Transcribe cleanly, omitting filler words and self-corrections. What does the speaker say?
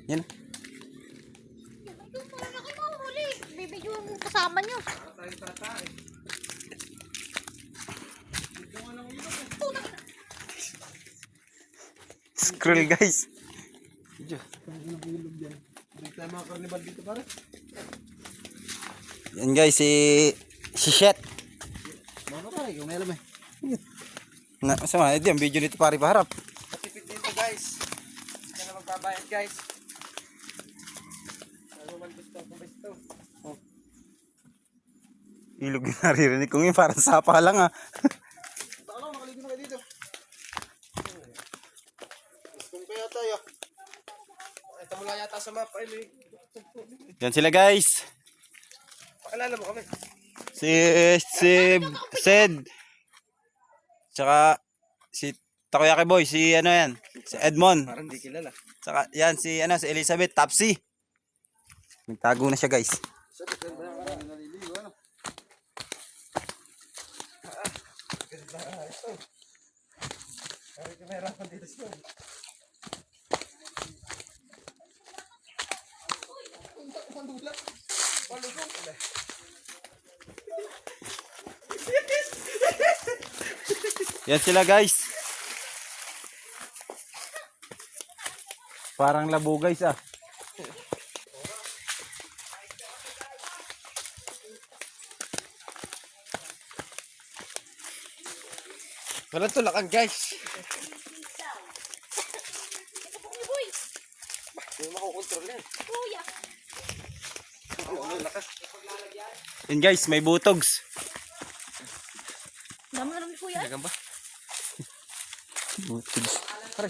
Yan. Malaki mo, huli. Bibigyan mo kasama nyo. Scroll guys. Mga karnibal dito pare. Yan guys, si Shet. Mga pare, kung may alam eh. Na, sama, ito yung video nito pare paharap. Patipid dito guys. Hindi ka na magbabayad guys. Ano man gusto, kung gusto. Ilog yung naririnig kong yun, parang sapa lang ah. Baka lang, makaligo na kayo dito. Gusto kaya tayo. Ito mula yata sa map. Ay, Yan sila guys. pakilala mo kami. Si Sed. Tsaka si Takoyaki Boy, si ano yan, si Edmond. Parang di kilala. Tsaka yan si ano, si Elizabeth Tapsi. Nagtago na siya guys. Sa dito ba yung parang naliligo ano? Ganda ito. Ay, kamera pa dito siya. Yan sila guys. Parang labo guys ah. Walang tulakan guys. Hindi mo makukontrol yan. Kuya. Ano lakas? Yan guys, may butogs. Dami na rin kuya. Gamba? Butogs. Pare.